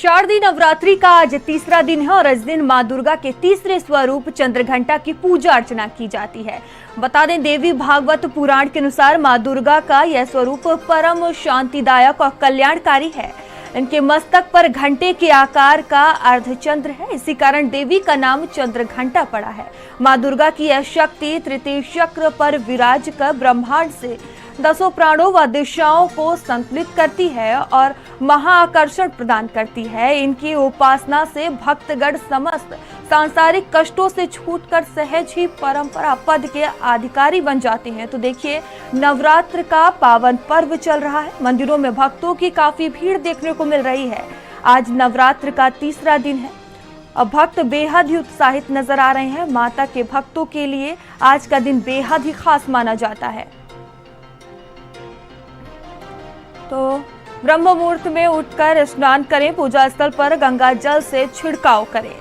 शारदीय नवरात्रि का आज तीसरा दिन है और इस दिन मां दुर्गा के तीसरे स्वरूप चंद्रघंटा की पूजा अर्चना की जाती है। बता दें, देवी भागवत पुराण के अनुसार मां दुर्गा का यह स्वरूप परम शांतिदायक और कल्याणकारी है। इनके मस्तक पर घंटे के आकार का अर्धचंद्र है, इसी कारण देवी का नाम चंद्रघंटा पड़ा है। मां दुर्गा की यह शक्ति तृतीय चक्र पर विराज कर ब्रह्मांड से दसों प्राणों व दिशाओं को संतुलित करती है और महाआकर्षण प्रदान करती है। इनकी उपासना से भक्तगण समस्त सांसारिक कष्टों से छूटकर सहज ही परंपरा पद के अधिकारी बन जाते हैं। तो देखिए, नवरात्र का पावन पर्व चल रहा है, मंदिरों में भक्तों की काफी भीड़ देखने को मिल रही है। आज नवरात्र का तीसरा दिन है और भक्त बेहद ही उत्साहित नजर आ रहे हैं। माता के भक्तों के लिए आज का दिन बेहद ही खास माना जाता है। तो ब्रह्म मुहूर्त में उठकर स्नान करें, पूजा स्थल पर गंगा जल से छिड़काव करें।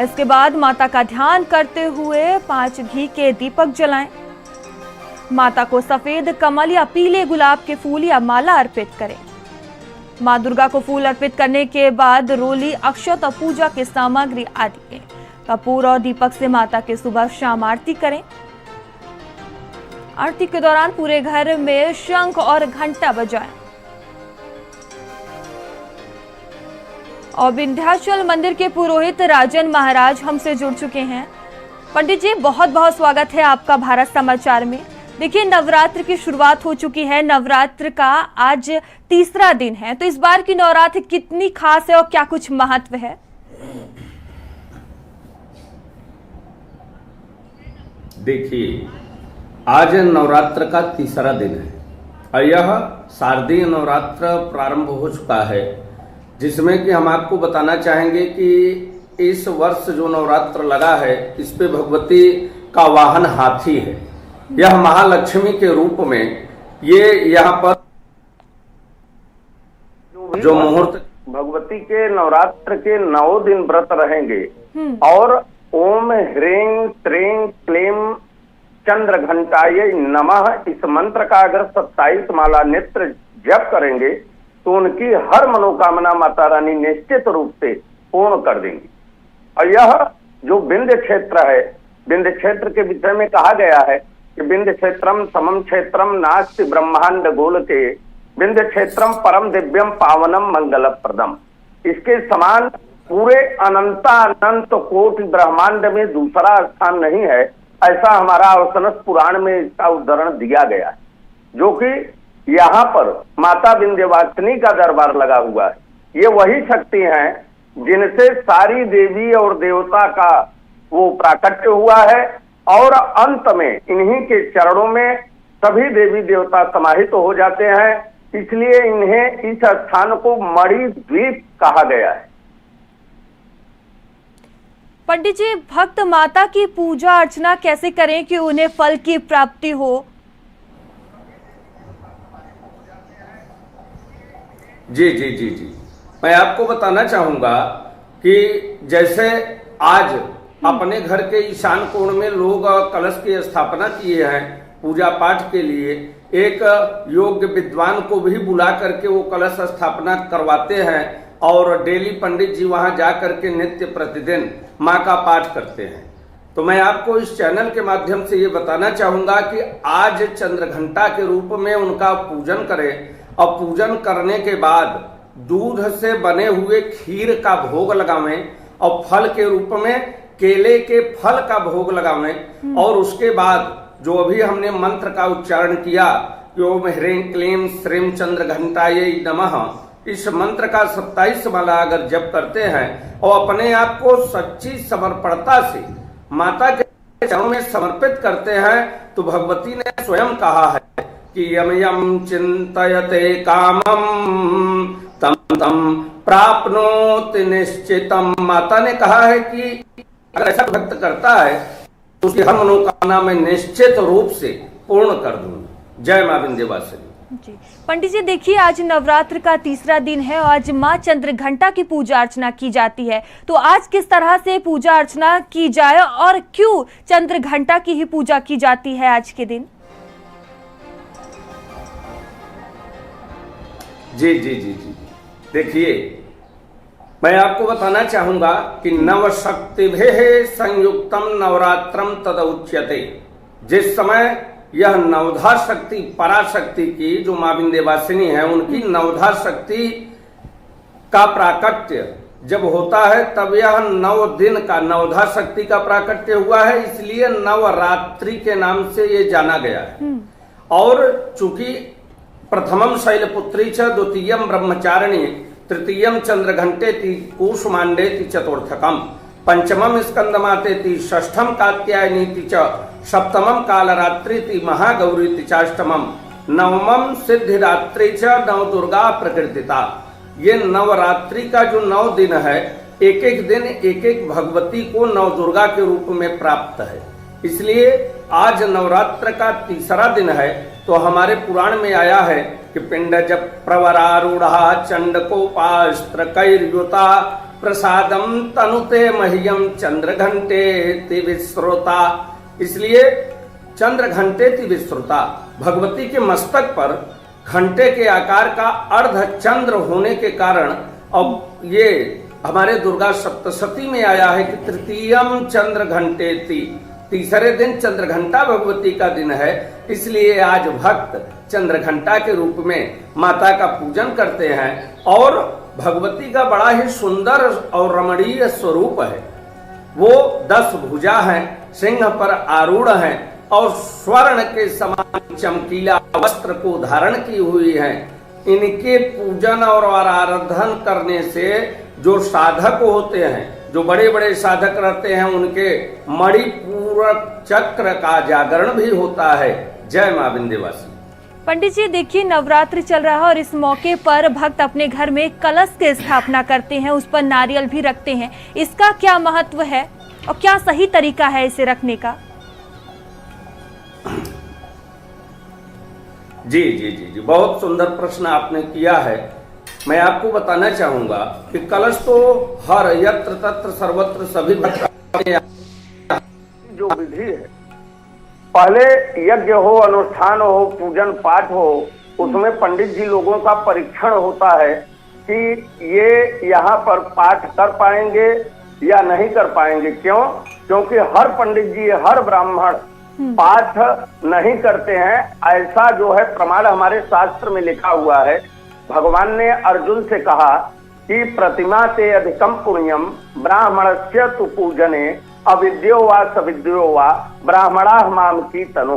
इसके बाद माता का ध्यान करते हुए 5 घी के दीपक जलाएं। माता को सफेद कमल या पीले गुलाब के फूल या माला अर्पित करें। मां दुर्गा को फूल अर्पित करने के बाद रोली, अक्षत और पूजा की सामग्री आदि कपूर और दीपक से माता के सुबह शाम आरती करें। आरती के दौरान पूरे घर में शंख और घंटा बजाएं। और विंध्याचल मंदिर के पुरोहित राजन महाराज हमसे जुड़ चुके हैं। पंडित जी, बहुत बहुत स्वागत है आपका भारत समाचार में। देखिए, नवरात्र की शुरुआत हो चुकी है, नवरात्र का आज तीसरा दिन है, तो इस बार की नवरात्र कितनी खास है और क्या कुछ महत्व है? देखिए, आज नवरात्र का तीसरा दिन है और यह शारदीय नवरात्र प्रारंभ हो चुका है, जिसमें कि हम आपको बताना चाहेंगे कि इस वर्ष जो नवरात्र लगा है, इस पे भगवती का वाहन हाथी है। यह महालक्ष्मी के रूप में ये यहाँ पर जो मुहूर्त भगवती के नवरात्र के 9 दिन व्रत रहेंगे और ओम ह्रीं श्रीं क्लीं चंद्रघंटायै नमः इस मंत्र का अगर 27 माला नेत्र जप करेंगे तो उनकी हर मनोकामना माता रानी निश्चित रूप से पूर्ण कर देंगी। और यह जो विंध्य क्षेत्र है, विंध्य क्षेत्र के विषय में कहा गया है कि विंध्य क्षेत्रम समम क्षेत्रम नास्ति ब्रह्मांड गोलके विंध्य क्षेत्रम परम दिव्यम पावनम मंगलप्रदम। इसके समान पूरे अनंत कोटि ब्रह्मांड में दूसरा स्थान नहीं है, ऐसा हमारा अवसनस पुराण में इसका उदाहरण दिया गया है, जो कि यहाँ पर माता विंध्यवासिनी का दरबार लगा हुआ है। ये वही शक्ति हैं जिनसे सारी देवी और देवता का वो प्राकट्य हुआ है और अंत में इन्हीं के चरणों में सभी देवी देवता समाहित हो जाते हैं। इसलिए इन्हें इस स्थान को मणि द्वीप कहा गया है। पंडित जी, भक्त माता की पूजा अर्चना कैसे करें कि उन्हें फल की प्राप्ति हो? जी जी जी जी मैं आपको बताना चाहूंगा कि जैसे आज अपने घर के ईशान कोण में लोग कलश की स्थापना किए हैं पूजा पाठ के लिए, एक योग्य विद्वान को भी बुला करके वो कलश स्थापना करवाते हैं और डेली पंडित जी वहां जाकर के नित्य प्रतिदिन माँ का पाठ करते हैं। तो मैं आपको इस चैनल के माध्यम से ये बताना चाहूंगा कि आज चंद्रघंटा के रूप में उनका पूजन करें और पूजन करने के बाद दूध से बने हुए खीर का भोग लगावें और फल के रूप में केले के फल का भोग लगावें। और उसके बाद जो अभी हमने मंत्र का उच्चारण किया कि ओम ह्रीं क्लीं श्रीं चंद्रघंटायै नमः, इस मंत्र का 27 माला अगर जप करते हैं और अपने आप को सच्ची समर्पणता से माता के चरणों में समर्पित करते हैं तो भगवती ने स्वयं कहा है कि यम यम चिंतयते कामम तम तम प्राप्नोति निश्चितम। माता ने कहा है कि अगर ऐसा भक्त करता है तो उसकी हर मनोकामना में निश्चित रूप से पूर्ण कर दूंगी। जय मां विंध्यवासिनी जी। पंडित जी, देखिए, आज नवरात्र का तीसरा दिन है और आज मां चंद्रघंटा की पूजा अर्चना की जाती है, तो आज किस तरह से पूजा अर्चना की जाए और क्यों चंद्रघंटा की ही पूजा की जाती है आज के दिन? जी जी जी जी देखिए, मैं आपको बताना चाहूंगा कि नवशक्तिभिः संयुक्तम नवरात्रम तदउच्यते। जिस समय यह नवधा शक्ति पराशक्ति की, जो मां विंध्यवासिनी है, उनकी नवधा शक्ति का प्राकट्य जब होता है तब यह 9 दिन का नवधा शक्ति का प्राकट्य हुआ है, इसलिए नवरात्रि के नाम से ये जाना गया है। और चूंकि प्रथमम शैलपुत्री च, द्वितीयम ब्रह्मचारिणी, तृतीयम चंद्रघंटेति, कूष्मांडेति चतुर्थकम, पंचमम स्कंदमातेति, षष्ठम कात्यायनीति च, सप्तमम कालरात्रिति, महागौरीति चाष्टमम, नवमम सिद्धिदात्री च, नवदुर्गा प्रकृतिता। ये नवरात्रि का जो 9 दिन है, एक एक दिन एक एक भगवती को नवदुर्गा के रूप में प्राप्त है। इसलिए आज नवरात्र का तीसरा दिन है। तो हमारे पुराण में आया है कि पिंडज प्रवरारूढ़ा चंडकोपास्त्र कैर्युता प्रसादम तनुते मह्यम चंद्र घंटे विश्रुता। इसलिए चंद्र घंटे विश्रुता, भगवती के मस्तक पर घंटे के आकार का अर्ध चंद्र होने के कारण अब ये हमारे दुर्गा सप्तशती में आया है कि तृतीयम चंद्र घंटेति, तीसरे दिन चंद्र घंटा भगवती का दिन है। इसलिए आज भक्त चंद्र घंटा के रूप में माता का पूजन करते हैं। और भगवती का बड़ा ही सुंदर और रमणीय स्वरूप है। वो 10 भुजा हैं, सिंह पर आरूढ़ हैं और स्वर्ण के समान चमकीला वस्त्र को धारण की हुई है। इनके पूजन और आराधन करने से जो साधक होते हैं, जो बड़े बड़े साधक रहते हैं, उनके मणिपूरक चक्र का जागरण भी होता है। जय मां विंध्यवासिनी। पंडित जी, देखिए नवरात्रि चल रहा है और इस मौके पर भक्त अपने घर में कलश की स्थापना करते हैं, उस पर नारियल भी रखते हैं। इसका क्या महत्व है और क्या सही तरीका है इसे रखने का? जी जी जी जी, बहुत सुंदर प्रश्न आपने किया है। मैं आपको बताना चाहूंगा कि कलश तो हर यत्र तत्र सर्वत्र सभी जो विधि है, पहले यज्ञ हो, अनुष्ठान हो, पूजन पाठ हो, उसमें पंडित जी लोगों का परीक्षण होता है कि ये यहाँ पर पाठ कर पाएंगे या नहीं कर पाएंगे। क्यों? क्योंकि हर पंडित जी, हर ब्राह्मण पाठ नहीं करते हैं, ऐसा जो है प्रमाण हमारे शास्त्र में लिखा हुआ है। भगवान ने अर्जुन से कहा कि प्रतिमा ते अधिकम पुण्यम ब्राह्मणस्य तु पूजने अविद्यो वा सविद्यो वा ब्राह्मणा माम की तनु।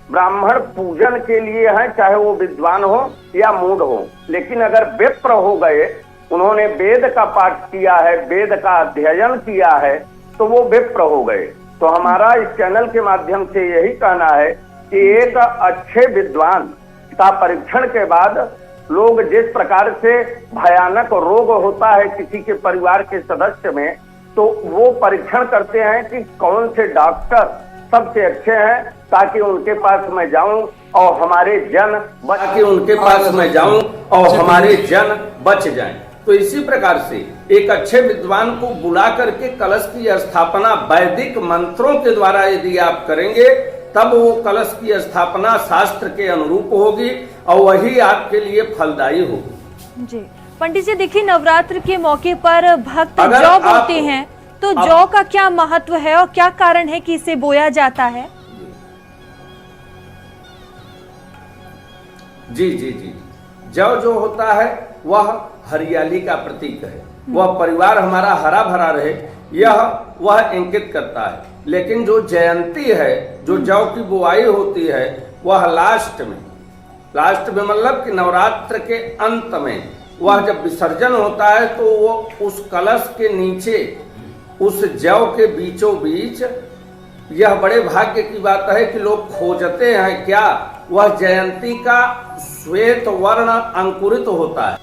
ब्राह्मण पूजन के लिए है, चाहे वो विद्वान हो या मूढ़ हो। लेकिन अगर विप्र हो गए, उन्होंने वेद का पाठ किया है, वेद का अध्ययन किया है, तो वो विप्र हो गए। तो हमारा इस चैनल के माध्यम से यही कहना है कि एक अच्छे विद्वान का परीक्षण के बाद लोग जिस प्रकार से भयानक रोग होता है किसी के परिवार के सदस्य में, तो वो परीक्षण करते हैं कि कौन से डॉक्टर सबसे अच्छे हैं, ताकि उनके पास मैं जाऊं और हमारे जन बच जाएं। तो इसी प्रकार से एक अच्छे विद्वान को बुला करके कलश की स्थापना वैदिक मंत्रों के द्वारा यदि आप करेंगे, तब वो कलश की स्थापना शास्त्र के अनुरूप होगी और वही आपके लिए फलदायी होगी। जी पंडित जी, देखिए नवरात्र के मौके पर भक्त जौ बोते हैं, तो जौ का क्या महत्व है और क्या कारण है कि इसे बोया जाता है? जी जी जी, जौ जो होता है वह हरियाली का प्रतीक है। वह परिवार हमारा हरा भरा रहे, यह वह इंगित करता है। लेकिन जो जयंती है, जो जौ की बुआई होती है, वह लास्ट में मतलब कि नवरात्र के अंत में, वह जब विसर्जन होता है तो वो उस कलश के नीचे उस जौ के बीचों बीच, यह बड़े भाग्य की बात है कि लोग खोजते हैं क्या, वह जयंती का श्वेत वर्ण अंकुरित होता है।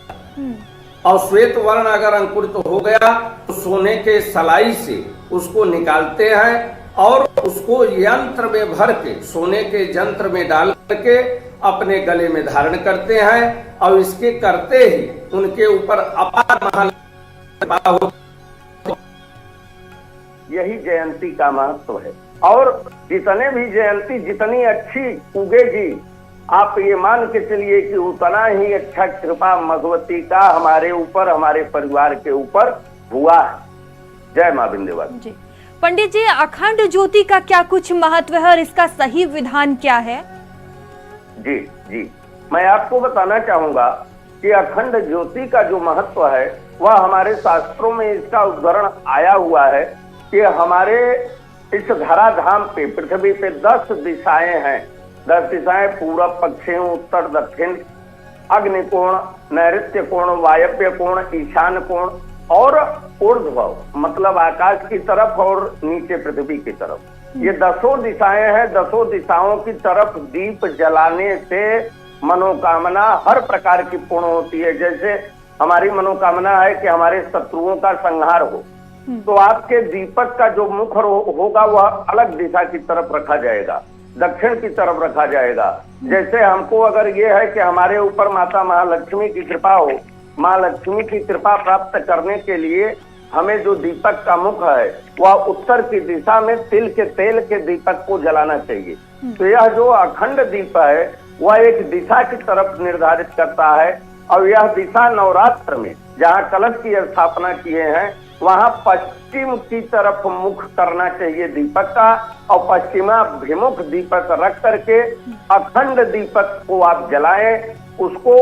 और श्वेत वर्ण अगर अंकुरित हो गया तो सोने के सलाई से उसको निकालते हैं और उसको यंत्र में भर के, सोने के यंत्र में डाल करके अपने गले में धारण करते हैं। और इसके करते ही उनके ऊपर अपार महल। यही जयंती का महत्व है। और जितने भी जयंती जितनी अच्छी उगेगी, आप ये मान के चलिए कि उतना ही अच्छा कृपा भगवती का हमारे ऊपर, हमारे परिवार के ऊपर हुआ है। जय मां विंध्यवासिनी। जी पंडित जी, अखंड ज्योति का क्या कुछ महत्व है और इसका सही विधान क्या है? जी जी, मैं आपको बताना चाहूंगा कि अखंड ज्योति का जो महत्व है वह हमारे शास्त्रों में इसका उद्धरण आया हुआ है कि हमारे इस धराधाम पे, पृथ्वी पे 10 दिशाएं हैं। 10 दिशाएं पूरब, पश्चिम, उत्तर, दक्षिण, अग्नि कोण, नैऋत्य कोण, वायव्य कोण, ईशान कोण और ऊर्ध्व, मतलब आकाश की तरफ और नीचे पृथ्वी की तरफ। ये 10 दिशाएं हैं। 10 दिशाओं की तरफ दीप जलाने से मनोकामना हर प्रकार की पूर्ण होती है। जैसे हमारी मनोकामना है कि हमारे शत्रुओं का संहार हो, तो आपके दीपक का जो मुख होगा वह अलग दिशा की तरफ रखा जाएगा, दक्षिण की तरफ रखा जाएगा। जैसे हमको अगर ये है कि हमारे ऊपर माता महालक्ष्मी की कृपा हो, माँ लक्ष्मी की कृपा प्राप्त करने के लिए हमें जो दीपक का मुख है वह उत्तर की दिशा में तिल के तेल के दीपक को जलाना चाहिए। तो यह जो अखंड दीप है वह एक दिशा की तरफ निर्धारित करता है, और यह दिशा नवरात्र में जहाँ कलश की स्थापना किए हैं वहाँ पश्चिम की तरफ मुख करना चाहिए दीपक का, और पश्चिमाभिमुख दीपक रख करके अखंड दीपक को आप जलाएं। उसको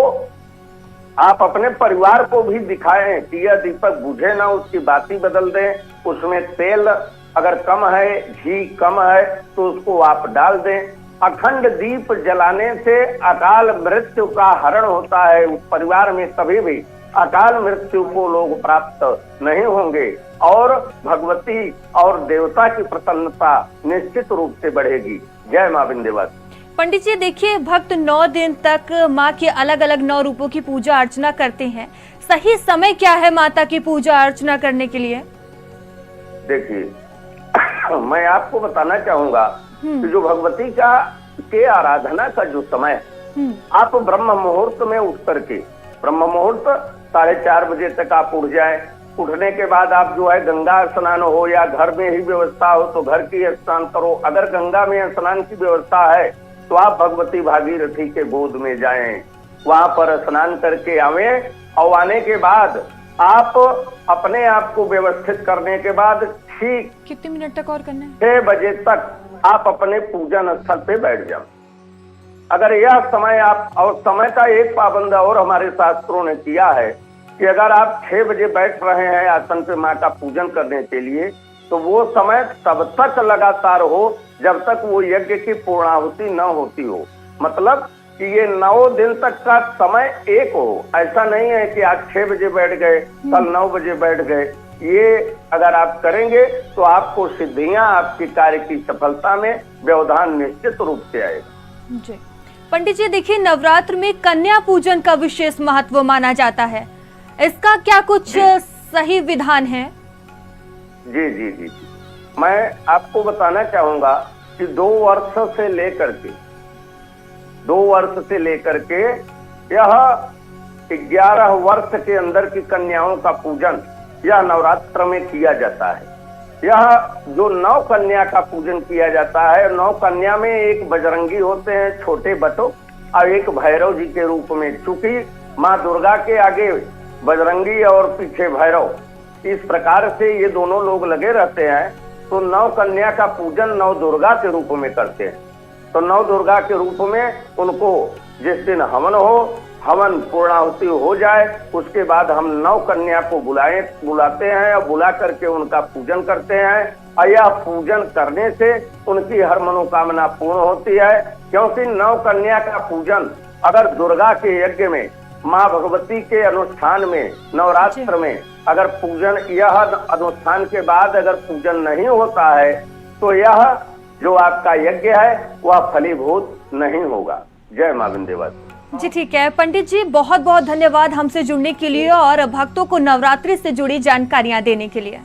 आप अपने परिवार को भी दिखाएं कि यह दीपक बुझे ना, उसकी बाती बदल दें। उसमें तेल अगर कम है, घी कम है तो उसको आप डाल दें। अखंड दीप जलाने से अकाल मृत्यु का हरण होता है। उस परिवार में कभी भी अकाल मृत्यु को लोग प्राप्त नहीं होंगे और भगवती और देवता की प्रसन्नता निश्चित रूप से बढ़ेगी। जय मां विंध्यवासिनी। पंडित जी देखिए, भक्त 9 दिन तक माँ के अलग अलग 9 रूपों की पूजा अर्चना करते हैं। सही समय क्या है माता की पूजा अर्चना करने के लिए? देखिए मैं आपको बताना चाहूंगा कि जो भगवती का के आराधना का जो समय है, आप ब्रह्म मुहूर्त में उठ करके, ब्रह्म मुहूर्त 4:30 बजे तक आप उठ जाए। उठने के बाद आप जो है गंगा स्नान हो या घर में ही व्यवस्था हो तो घर की स्नान करो। अगर गंगा में स्नान की व्यवस्था है तो आप भगवती भागीरथी के गोद में जाएं, वहां पर स्नान करके आवें, और आने के बाद आप अपने आप को व्यवस्थित करने के बाद ठीक कितने मिनट तक और करना है? 6 बजे तक आप अपने पूजन स्थल पे बैठ जाओ। अगर यह समय आप, और समय का एक पाबंद और हमारे शास्त्रों ने किया है कि अगर आप 6 बजे बैठ रहे हैं आसन पे माँ का पूजन करने के लिए, तो वो समय तब तक लगातार हो जब तक वो यज्ञ की पूर्णाहुति न होती हो। मतलब कि ये 9 दिन तक का समय एक हो। ऐसा नहीं है कि आज 6 बजे बैठ गए, कल 9 बजे बैठ गए। ये अगर आप करेंगे तो आपको सिद्धियां, आपकी कार्य की सफलता में व्यवधान निश्चित रूप से आएगा। जी पंडित जी देखिए, नवरात्र में कन्या पूजन का विशेष महत्व माना जाता है। इसका क्या कुछ सही विधान है? जी जी जी, मैं आपको बताना चाहूंगा कि 2 वर्ष से लेकर के यह 11 वर्ष के अंदर की कन्याओं का पूजन यह नवरात्र में किया जाता है। यह जो 9 कन्या का पूजन किया जाता है, 9 कन्या में एक बजरंगी होते हैं छोटे बटो, और एक भैरव जी के रूप में। चूंकि माँ दुर्गा के आगे बजरंगी और पीछे भैरव, इस प्रकार से ये दोनों लोग लगे रहते हैं, तो 9 कन्या का पूजन 9 दुर्गा के रूप में करते हैं। तो 9 दुर्गा के रूप में उनको जिस दिन हवन हो, हवन पूर्णाहुति हो जाए, उसके बाद हम 9 कन्या को बुलाते हैं और बुला करके उनका पूजन करते हैं। और यह पूजन करने से उनकी हर मनोकामना पूर्ण होती है। क्योंकि 9 कन्या का पूजन अगर दुर्गा के यज्ञ में, माँ भगवती के अनुष्ठान में, नवरात्र में अगर पूजन, यह अनुष्ठान के बाद अगर पूजन नहीं होता है तो यह जो आपका यज्ञ है वह फलीभूत नहीं होगा। जय मां विंध्यवासिनी। जी ठीक है पंडित जी, बहुत बहुत धन्यवाद हमसे जुड़ने के लिए और भक्तों को नवरात्रि से जुड़ी जानकारियां देने के लिए।